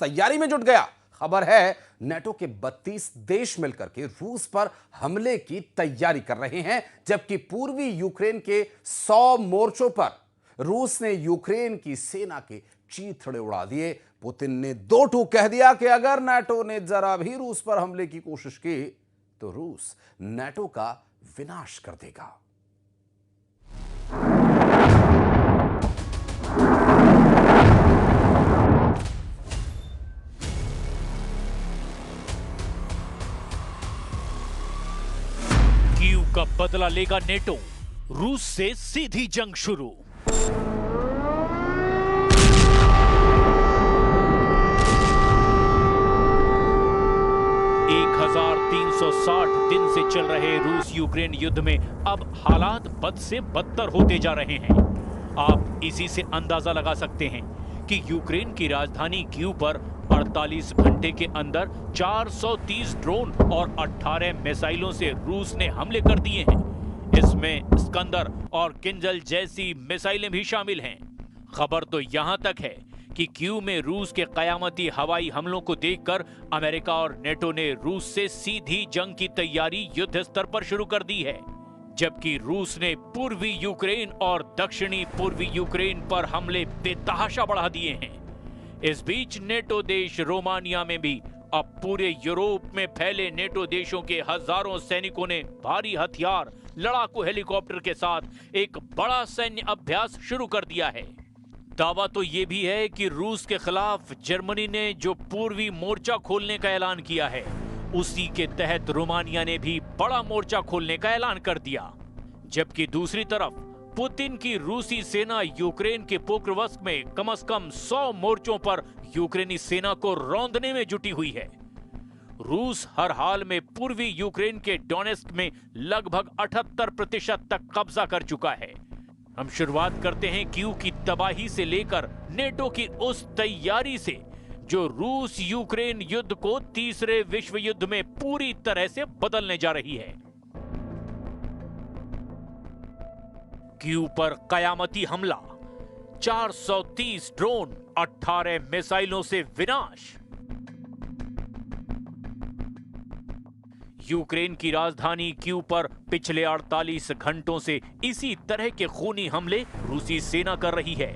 तैयारी में जुट गया। खबर है नेटो के 32 देश मिलकर के रूस पर हमले की तैयारी कर रहे हैं, जबकि पूर्वी यूक्रेन के 100 मोर्चों पर रूस ने यूक्रेन की सेना के चीथड़े उड़ा दिए। पुतिन ने दो टूक कह दिया कि अगर नेटो ने जरा भी रूस पर हमले की कोशिश की तो रूस नेटो का विनाश कर देगा। कीव का बदला लेगा नेटो, रूस से सीधी जंग शुरू। एक 1360 दिन से चल रहे रूस यूक्रेन युद्ध में अब हालात बद से बदतर होते जा रहे हैं। आप इसी से अंदाजा लगा सकते हैं कि यूक्रेन की राजधानी कीव पर 48 घंटे के अंदर 430 ड्रोन और 18 मिसाइलों से रूस ने हमले कर दिए हैं। इसमें स्कंदर और किंजल जैसी मिसाइलें भी शामिल हैं। खबर तो यहां तक है कि कीव में रूस के कयामती हवाई हमलों को देखकर अमेरिका और नेटो ने रूस से सीधी जंग की तैयारी युद्ध स्तर पर शुरू कर दी है, जबकि रूस ने पूर्वी यूक्रेन और दक्षिणी पूर्वी यूक्रेन पर हमले बेतहाशा बढ़ा दिए हैं। इस बीच नेटो देश रोमानिया में भी अब पूरे यूरोप में फैले नेटो देशों के हजारों सैनिकों ने भारी हथियार, लड़ाकू हेलीकॉप्टर के साथ एक बड़ा सैन्य अभ्यास शुरू कर दिया है। दावा तो यह भी है कि रूस के खिलाफ जर्मनी ने जो पूर्वी मोर्चा खोलने का ऐलान किया है, उसी के तहत रोमानिया ने भी बड़ा मोर्चा खोलने का ऐलान कर दिया। जबकि दूसरी तरफ पुतिन की रूसी सेना यूक्रेन के पोक्रोवस्क में कम से कम 100 मोर्चों पर यूक्रेनी सेना को रौंदने में जुटी हुई है। रूस हर हाल में पूर्वी यूक्रेन के डोनेस्क में लगभग 78% तक कब्जा कर चुका है। हम शुरुआत करते हैं कीव की तबाही से लेकर नेटो की उस तैयारी से जो रूस यूक्रेन युद्ध को तीसरे विश्व युद्ध में पूरी तरह से बदलने जा रही है। कीव पर कयामती हमला, 430 ड्रोन, 18 मिसाइलों से विनाश। यूक्रेन की राजधानी कीव पर पिछले 48 घंटों से इसी तरह के खूनी हमले रूसी सेना कर रही है।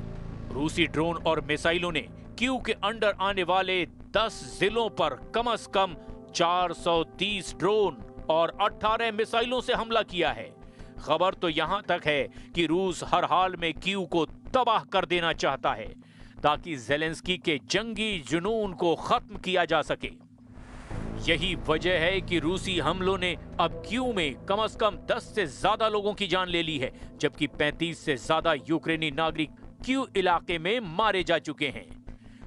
रूसी ड्रोन और मिसाइलों ने कीव के अंडर आने वाले 10 जिलों पर कम से कम 430 ड्रोन और 18 मिसाइलों से हमला किया है। खबर तो यहां तक है कि रूस हर हाल में कीव को तबाह कर देना चाहता है ताकि ज़ेलेंस्की के जंगी जुनून को खत्म किया जा सके। यही वजह है कि रूसी हमलों ने अब कीव में कम से कम 10 से ज्यादा लोगों की जान ले ली है, जबकि 35 से ज्यादा यूक्रेनी नागरिक कीव इलाके में मारे जा चुके हैं।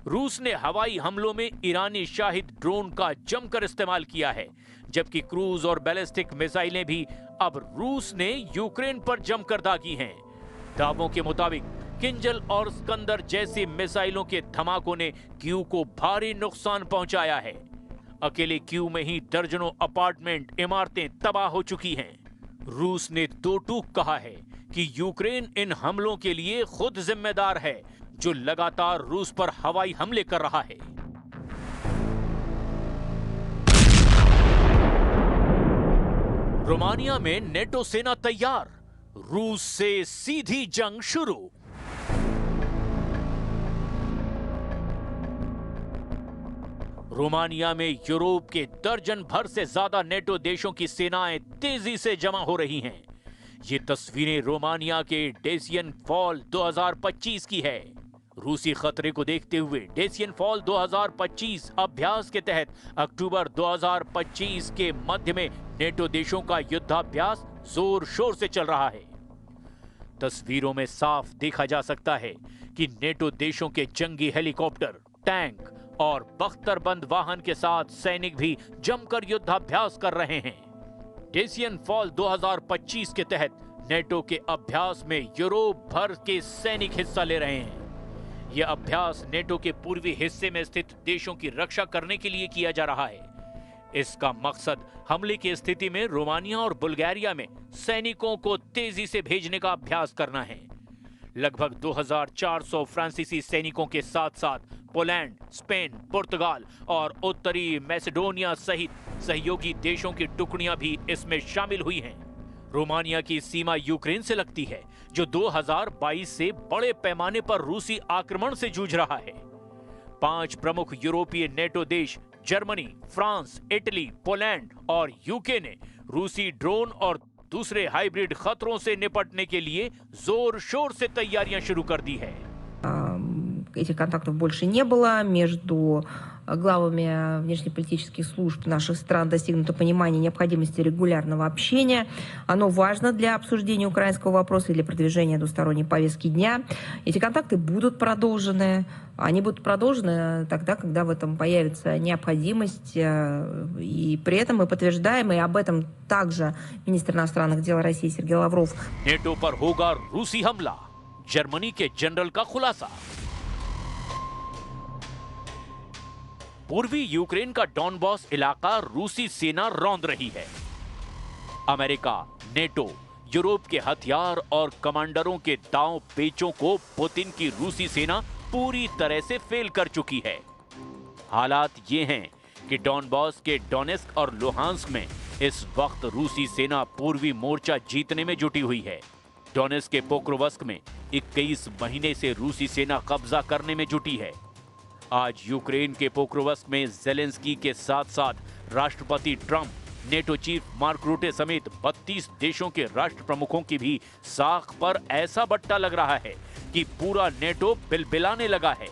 रूस ने हवाई हमलों में ईरानी शाहिद ड्रोन का जमकर इस्तेमाल किया है, जबकि क्रूज और बैलिस्टिक मिसाइलें भी अब रूस ने यूक्रेन पर जमकर दागी हैं। दावों के मुताबिक किंजल और स्कंदर जैसी मिसाइलों के धमाकों ने कीव को भारी नुकसान पहुंचाया है। अकेले कीव में ही दर्जनों अपार्टमेंट, इमारतें तबाह हो चुकी हैं। रूस ने दो टूक कहा है कि यूक्रेन इन हमलों के लिए खुद जिम्मेदार है, जो लगातार रूस पर हवाई हमले कर रहा है। रोमानिया में नेटो सेना तैयार, रूस से सीधी जंग शुरू। रोमानिया में यूरोप के दर्जन भर से ज्यादा नेटो देशों की सेनाएं तेजी से जमा हो रही हैं। ये तस्वीरें रोमानिया के डेसियन फॉल 2025 की है। रूसी खतरे को देखते हुए डेसियन फॉल 2025 अभ्यास के तहत अक्टूबर 2025 के मध्य में नेटो देशों का युद्धाभ्यास जोर शोर से चल रहा है। तस्वीरों में साफ देखा जा सकता है कि नेटो देशों के जंगी हेलीकॉप्टर, टैंक और बख्तरबंद वाहन के साथ सैनिक भी जमकर युद्धाभ्यास कर रहे हैं। डेसियन फॉल 2025 के तहत नेटो के अभ्यास में यूरोप भर के सैनिक हिस्सा ले रहे हैं। यह अभ्यास नेटो के पूर्वी हिस्से में स्थित देशों की रक्षा करने के लिए किया जा रहा है। इसका मकसद हमले की स्थिति में रोमानिया और बुल्गारिया में सैनिकों को तेजी से भेजने का अभ्यास करना है। लगभग 2400 फ्रांसीसी सैनिकों के साथ साथ पोलैंड, स्पेन, पुर्तगाल और उत्तरी मैसेडोनिया सहित सहयोगी देशों की टुकड़ियां भी इसमें शामिल हुई हैं। रोमानिया की सीमा यूक्रेन से लगती है, जो 2022 से बड़े पैमाने पर रूसी आक्रमण से जूझ रहा है। 5 प्रमुख यूरोपीय नेटो देश जर्मनी, फ्रांस, इटली, पोलैंड और यूके ने रूसी ड्रोन और दूसरे हाइब्रिड खतरों से निपटने के लिए जोर शोर से तैयारियां शुरू कर दी है। Этих контактов больше не было. Между главами внешнеполитических служб наших стран достигнуто понимание необходимости регулярного общения. Оно важно для обсуждения украинского вопроса и для продвижения двусторонней повестки дня. Эти контакты будут продолжены. Они будут продолжены тогда, когда в этом появится необходимость. И при этом мы подтверждаем, и об этом также министр иностранных дел России Сергей Лавров. नेटो पर होगा रूसी हमला, जर्मनी के जनरल का खुलासा। पूर्वी यूक्रेन का डॉनबॉस इलाका रूसी सेना रौंद रही है। अमेरिका, नेटो, यूरोप के हथियार और कमांडरों के दांव पेचों को पुतिन की रूसी सेना पूरी तरह से फेल कर चुकी है। हालात ये हैं कि डॉनबॉस के डोनेस्क और लुहांस्क में इस वक्त रूसी सेना पूर्वी मोर्चा जीतने में जुटी हुई है। डोनेस्क के पोक्रोवस्क में 21 महीने से रूसी सेना कब्जा करने में जुटी है। आज यूक्रेन के पोक्रोवस्क में ज़ेलेंस्की के साथ साथ राष्ट्रपति ट्रंप, नेटो चीफ मार्क रूटे समेत 32 देशों के राष्ट्र प्रमुखों की भी साख पर ऐसा बट्टा लग रहा है कि पूरा नेटो बिलबिलाने लगा है।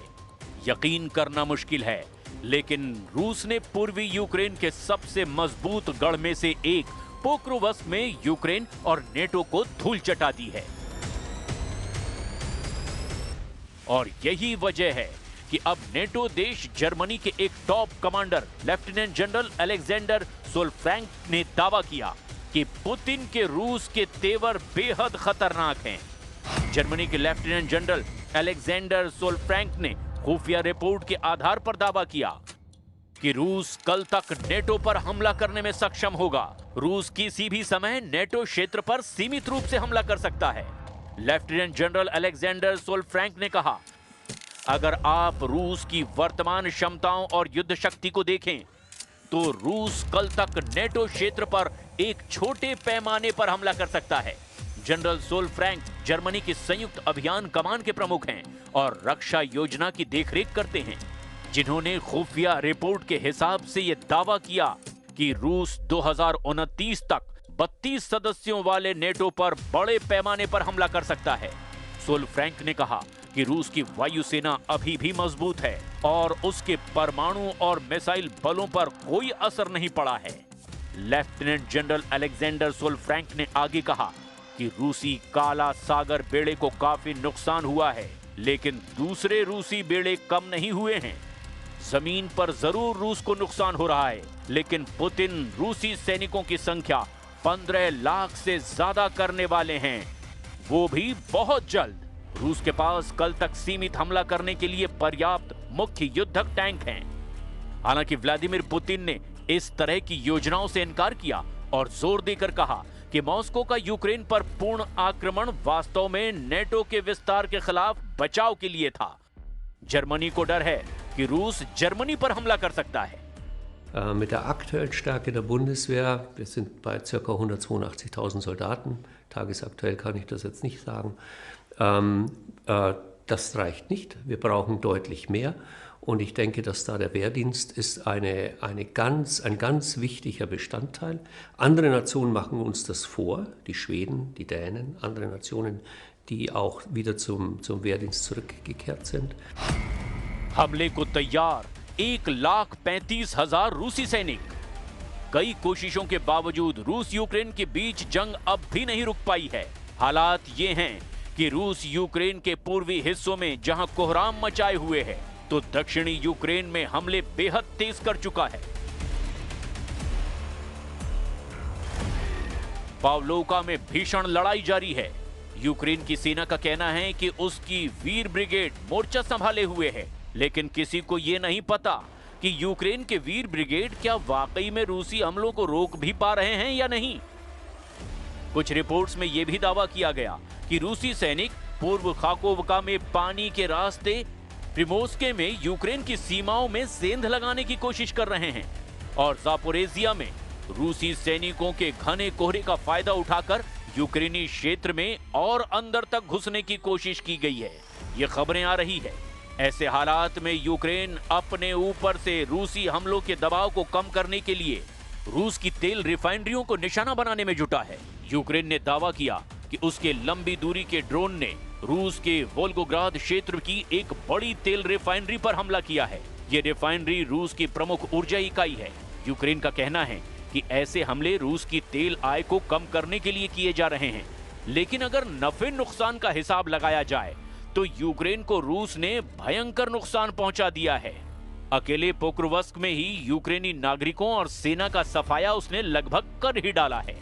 यकीन करना मुश्किल है, लेकिन रूस ने पूर्वी यूक्रेन के सबसे मजबूत गढ़ में से एक पोक्रोवस्क में यूक्रेन और नेटो को धूल चटा दी है। और यही वजह है कि अब नेटो देश जर्मनी के एक top commander lieutenant general Alexander Sollfrank ने दावा किया कि पुतिन के रूस के तेवर बेहद खतरनाक हैं। जर्मनी के लेफ्टिनेंट जनरल अलेक्जेंडर सोलफ्रैंक ने खुफिया रिपोर्ट के आधार पर दावा किया कि रूस कल तक नेटो पर हमला करने में सक्षम होगा। रूस किसी भी समय नेटो क्षेत्र पर सीमित रूप से हमला कर सकता है। लेफ्टिनेंट जनरल अलेक्जेंडर सोलफ्रैंक ने कहा, अगर आप रूस की वर्तमान क्षमताओं और युद्ध शक्ति को देखें तो रूस कल तक नेटो क्षेत्र पर एक छोटे पैमाने पर हमला कर सकता है। जनरल सोलफ्रैंक जर्मनी की संयुक्त अभियान कमान के प्रमुख हैं और रक्षा योजना की देखरेख करते हैं, जिन्होंने खुफिया रिपोर्ट के हिसाब से यह दावा किया कि रूस 2029 तक 32 सदस्यों वाले नेटो पर बड़े पैमाने पर हमला कर सकता है। सोलफ्रैंक ने कहा कि रूस की वायुसेना अभी भी मजबूत है और उसके परमाणु और मिसाइल बलों पर कोई असर नहीं पड़ा है। लेफ्टिनेंट जनरल अलेक्जेंडर सोलफ्रैंक ने आगे कहा कि रूसी काला सागर बेड़े को काफी नुकसान हुआ है, लेकिन दूसरे रूसी बेड़े कम नहीं हुए हैं। जमीन पर जरूर रूस को नुकसान हो रहा है, लेकिन पुतिन रूसी सैनिकों की संख्या 15 लाख से ज्यादा करने वाले हैं, वो भी बहुत जल्द। रूस के पास कल तक सीमित हमला करने के लिए पर्याप्त मुख्य युद्धक टैंक हैं। हालांकि व्लादिमीर पुतिन ने इस तरह की योजनाओं से इनकार किया और जोर देकर कहा कि मॉस्को का यूक्रेन पर पूर्ण आक्रमण वास्तव में नेटो के विस्तार के खिलाफ बचाव के लिए था। जर्मनी को डर है कि रूस जर्मनी पर हमला कर सकता है। Mit der aktuellen Stärke der Bundeswehr, wir sind bei ca. 182.000 Soldaten, tagesaktuell kann ich das jetzt nicht sagen, das reicht nicht. Wir brauchen deutlich mehr. Und ich denke, dass da der Wehrdienst ist ein ganz wichtiger Bestandteil. Andere Nationen machen uns das vor, die Schweden, die Dänen, andere Nationen, die auch wieder zum Wehrdienst zurückgekehrt sind. हमले को तैयार 1,35,000 रूसी सैनिक। कई कोशिशों के बावजूद रूस यूक्रेन के बीच जंग अब भी नहीं रुक पाई है। हालात ये हैं कि रूस यूक्रेन के पूर्वी हिस्सों में जहां कोहराम मचाए हुए है, तो दक्षिणी यूक्रेन में हमले बेहद तेज कर चुका है। पावलोका में भीषण लड़ाई जारी है। यूक्रेन की सेना का कहना है कि उसकी वीर ब्रिगेड मोर्चा संभाले हुए है, लेकिन किसी को यह नहीं पता कि यूक्रेन के वीर ब्रिगेड क्या वाकई में रूसी हमलों को रोक भी पा रहे हैं या नहीं। कुछ रिपोर्ट्स में यह भी दावा किया गया कि रूसी सैनिक पूर्व खाकोवका में पानी के रास्ते प्रिमोर्स्के में यूक्रेन की सीमाओं में सेंध लगाने की कोशिश कर रहे हैं और जापोरेजिया में रूसी सैनिकों के घने कोहरे का फायदा उठाकर यूक्रेनी क्षेत्र में और अंदर तक घुसने की कोशिश की गई है। ये खबरें आ रही है। ऐसे हालात में यूक्रेन अपने ऊपर से रूसी हमलों के दबाव को कम करने के लिए रूस की तेल रिफाइनरियों को निशाना बनाने में जुटा है। यूक्रेन ने दावा किया कि उसके लंबी दूरी के ड्रोन ने रूस के वोल्गोग्राद क्षेत्र की एक बड़ी तेल रिफाइनरी पर हमला किया है। ये रिफाइनरी रूस की प्रमुख ऊर्जा इकाई है। यूक्रेन का कहना है कि ऐसे हमले रूस की तेल आय को कम करने के लिए किए जा रहे हैं, लेकिन अगर नफे नुकसान का हिसाब लगाया जाए तो यूक्रेन को रूस ने भयंकर नुकसान पहुंचा दिया है। अकेले पोक्रोवस्क में ही यूक्रेनी नागरिकों और सेना का सफाया उसने लगभग कर ही डाला है।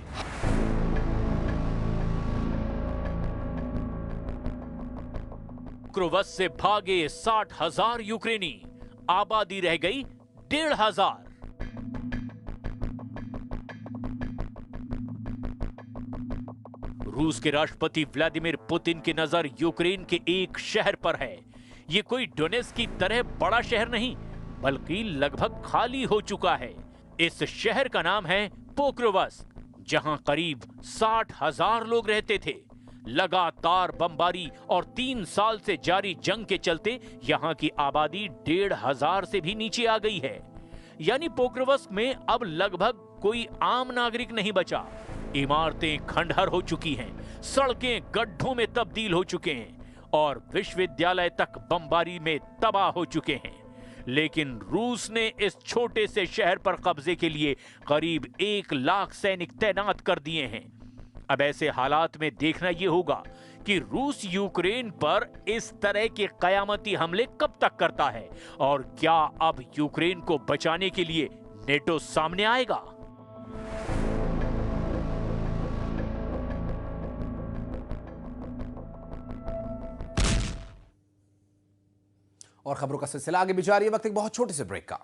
पोक्रोवस्क से भागे 60,000 यूक्रेनी, आबादी रह गई 1,500। रूस के राष्ट्रपति व्लादिमीर पुतिन की नजर यूक्रेन के एक शहर पर है। ये कोई डोनेट्स्क की तरह बड़ा शहर नहीं, बल्कि लगभग खाली हो चुका है। इस शहर का नाम है पोक्रोवस्क, जहां करीब 60,000 लोग रहते थे। लगातार बमबारी और 3 साल से जारी जंग के चलते यहां की आबादी 1,500 से भी नीचे आ गई है। यानी पोक्रोवस्क में अब लगभग कोई आम नागरिक नहीं बचा। इमारतें खंडहर हो चुकी हैं, सड़कें गड्ढों में तब्दील हो चुके हैं और विश्वविद्यालय तक बमबारी में तबाह हो चुके हैं। लेकिन रूस ने इस छोटे से शहर पर कब्जे के लिए करीब 1 लाख सैनिक तैनात कर दिए हैं। अब ऐसे हालात में देखना यह होगा कि रूस यूक्रेन पर इस तरह के कयामती हमले कब तक करता है और क्या अब यूक्रेन को बचाने के लिए नेटो सामने आएगा। और खबरों का सिलसिला आगे भी जारी है, वक्त एक बहुत छोटे से ब्रेक का।